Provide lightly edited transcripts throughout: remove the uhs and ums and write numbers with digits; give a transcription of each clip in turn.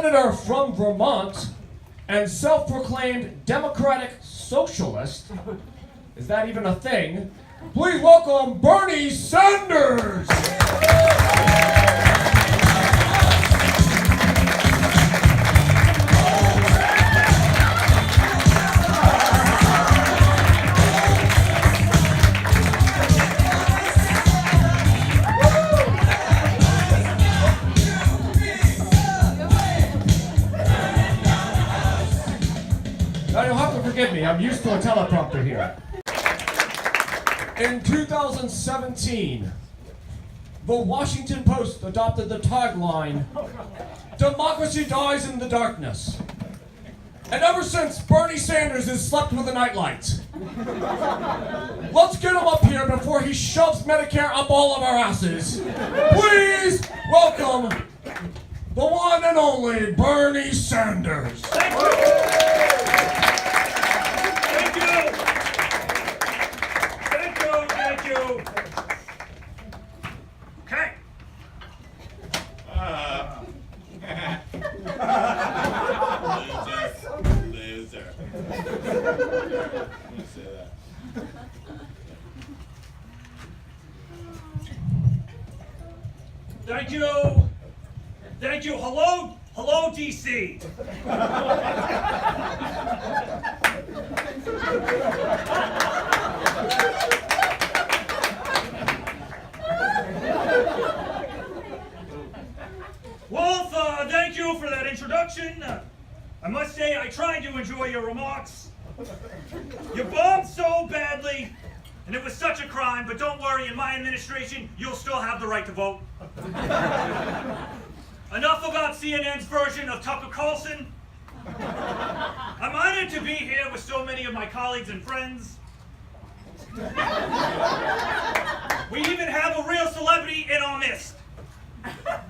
senator from Vermont and self-proclaimed Democratic Socialist, is that even a thing? Please welcome Bernie Sanders! Now you'll have to forgive me, I'm used to a teleprompter here. In 2017, the Washington Post adopted the tagline, "Democracy dies in the darkness." And ever since, Bernie Sanders has slept with the nightlight. Let's get him up here before he shoves Medicare up all of our asses. Please welcome the one and only Bernie Sanders. Thank you. Okay. Loser. You say that. Thank you. Thank you. Hello, DC. Wolf, thank you for that introduction. I must say I tried to enjoy your remarks. You bombed so badly, and it was such a crime, but don't worry, in my administration, you'll still have the right to vote. Enough about CNN's version of Tucker Carlson. I'm honored to be here with so many of my colleagues and friends. We even have a real celebrity in our midst.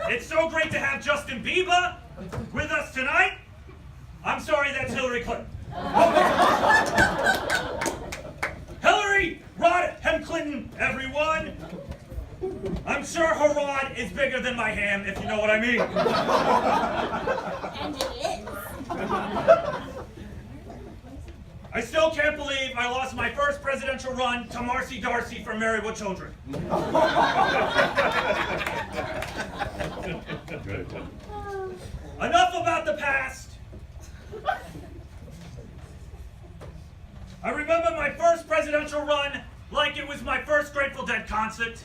It's so great to have Justin Bieber with us tonight. I'm sorry, that's Hillary Clinton. Hillary Rodham Clinton, everyone. I'm sure her rod is bigger than my ham, if you know what I mean. And it is. I still can't believe I lost my first presidential run to Marcy Darcy from Married with Children. Enough about the past. I remember my first presidential run like it was my first Grateful Dead concert,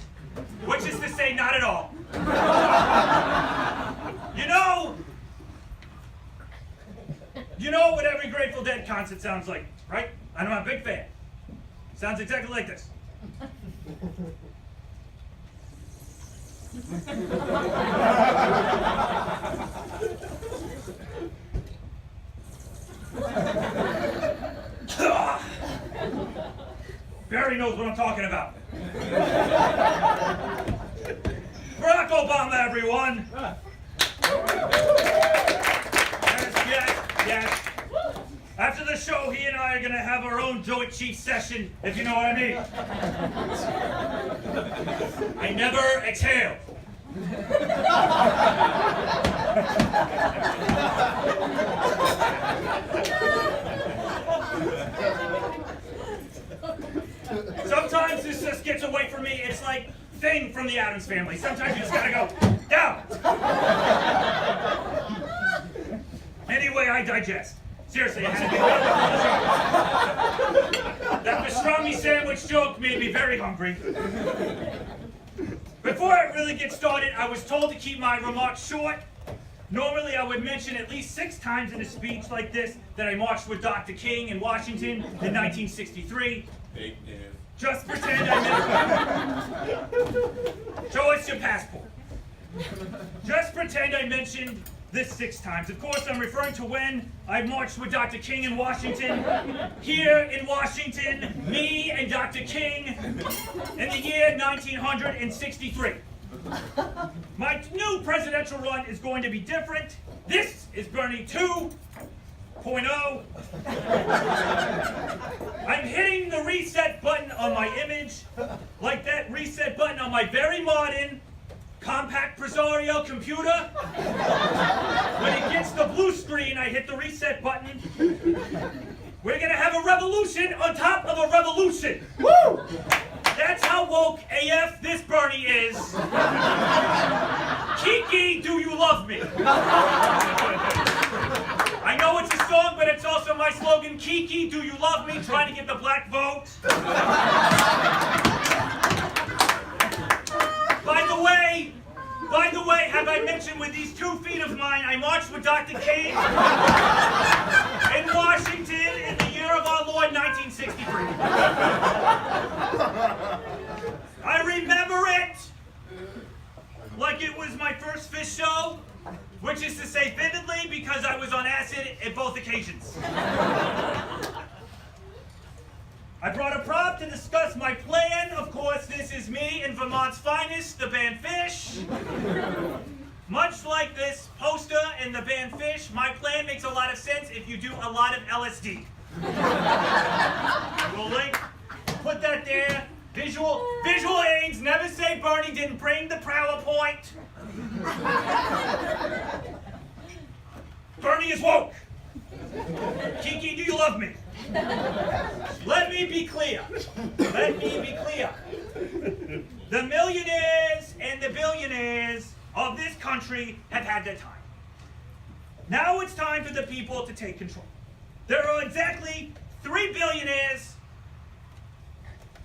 which is to say, not at all. You know what every Grateful Dead concert sounds like, right? I'm a big fan. Sounds exactly like this. Barry knows what I'm talking about. Barack Obama, everyone. Yes. After the show, he and I are going to have our own Joint Chiefs session, if you know what I mean. I never exhale. Sometimes this just gets away from me. It's like Thing from the Addams Family. Sometimes you just gotta go down. Anyway, I digest. Seriously, I had to be that pastrami sandwich joke made me very hungry. Before I really get started, I was told to keep my remarks short. Normally, I would mention at least 6 times in a speech like this that I marched with Dr. King in Washington in 1963. Fake news. Just pretend I mentioned. Show us your passport. Just pretend I mentioned this 6 times. Of course, I'm referring to when I marched with Dr. King in Washington. Here in Washington, me and Dr. King in the year 1963. My new presidential run is going to be different. This is Bernie 2.0. I'm hitting the reset button on my image, like that reset button on my very modern, compact impresario computer. When it gets the blue screen, I hit the reset button. We're gonna have a revolution on top of a revolution. Woo! That's how woke AF this Bernie is. Kiki, do you love me? I know it's a song, but it's also my slogan, Kiki, do you love me? Trying to get the black vote. By the way, have I mentioned with these 2 feet of mine, I marched with Dr. King in Washington in the year of our Lord, 1963. I remember it like it was my first Fish show, which is to say vividly because I was on acid at both occasions. I brought a prop to discuss my plan. Of course, this is me and Vermont's finest, the band Fish. Much like this poster and the band Fish, my plan makes a lot of sense if you do a lot of LSD. We'll link, put that there. Visual aids, never say Bernie didn't bring the PowerPoint. Bernie is woke. Kiki, do you love me? Let me be clear. The millionaires and the billionaires of this country have had their time. Now it's time for the people to take control. There are exactly 3 billionaires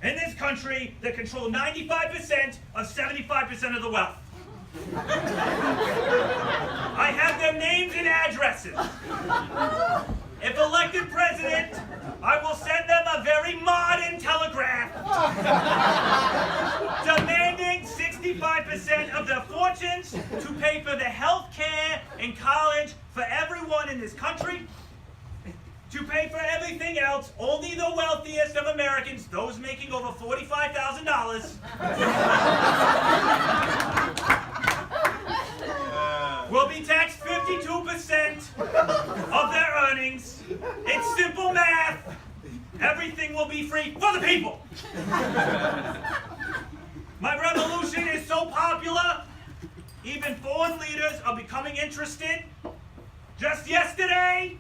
in this country that control 95% of 75% of the wealth. I have their names and addresses. If elected president, I will send them a very modern telegraph demanding 65% of their fortunes to pay for the health care and college for everyone in this country. To pay for everything else, only the wealthiest of Americans, those making over $45,000, will be taxed 52% of their earnings. It's simple math. Everything will be free for the people. My revolution is so popular, even foreign leaders are becoming interested. Just yesterday,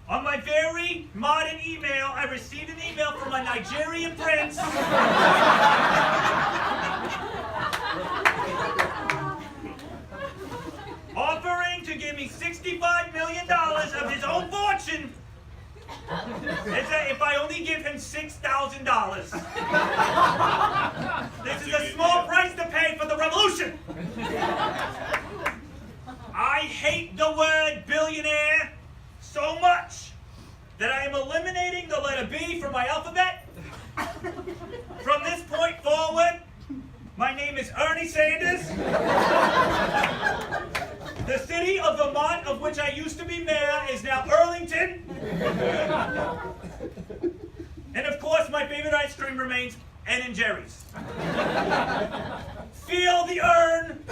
on my very modern email, I received an email from a Nigerian prince offering to give me $65 million of his own fortune if I only give him $6,000. This is a small price to pay for the revolution. I hate the word billionaire so much that I am eliminating the letter B from my alphabet. From this point forward, my name is Ernie Sanders. The city of Vermont, of which I used to be mayor, is now Arlington. And of course, my favorite ice cream remains Ben & Jerry's. Feel the urn.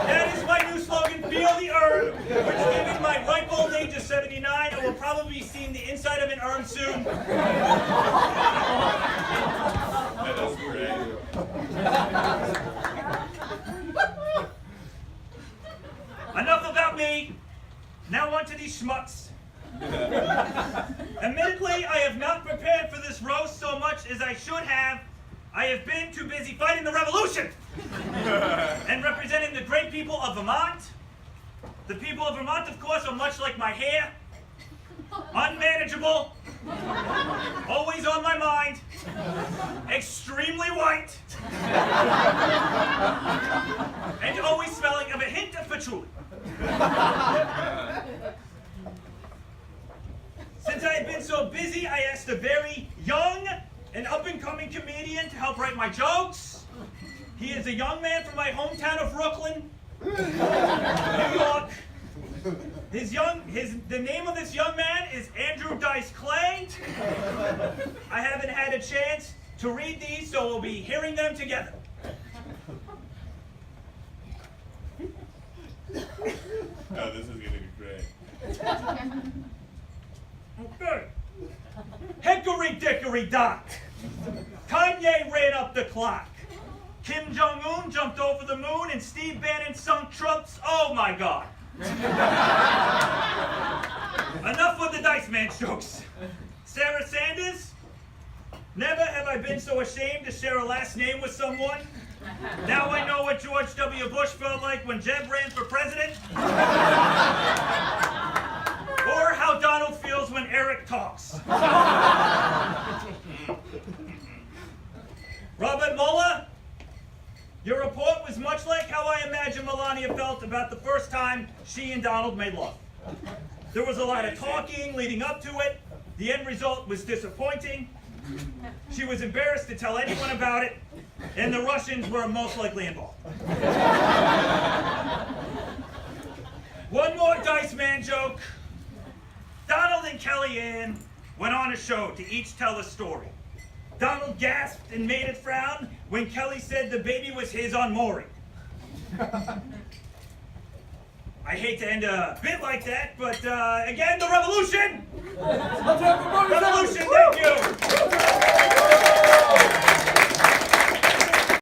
That is my new slogan, feel the urn, which given my ripe old age of 79, I will probably be seeing the inside of an urn soon. That's great. Enough about me. Now on to these schmucks. Admittedly, I have not prepared for this roast so much as I should have. I have been too busy fighting the revolution and representing the great people of Vermont. The people of Vermont, of course, are much like my hair. Unmanageable. Always on my mind. Extremely white. And always smelling of a hint of patchouli. Since I have been so busy, I asked a very young and up-and-coming comedian to help write my jokes. He is a young man from my hometown of Brooklyn, New York. The name of this young man is Andrew Dice Clay. I haven't had a chance to read these, so we'll be hearing them together. Oh, this is gonna be great. Okay. Hickory dickory dock. Kanye ran up the clock. Kim Jong-un jumped over the moon and Steve Bannon sunk Trump's, oh my God. Enough with the Dice Man jokes. Sarah Sanders? Never have I been so ashamed to share a last name with someone. Now I know what George W. Bush felt like when Jeb ran for president. Or how Donald feels when Eric talks. Robert Mueller, your report was much like how I imagine Melania felt about the first time she and Donald made love. There was a lot of talking leading up to it. The end result was disappointing. She was embarrassed to tell anyone about it, and the Russians were most likely involved. One more Dice Man joke. Donald and Kellyanne went on a show to each tell a story. Donald gasped and made it frown when Kelly said the baby was his on Maury. I hate to end a bit like that, but again, the revolution! Revolution, thank you!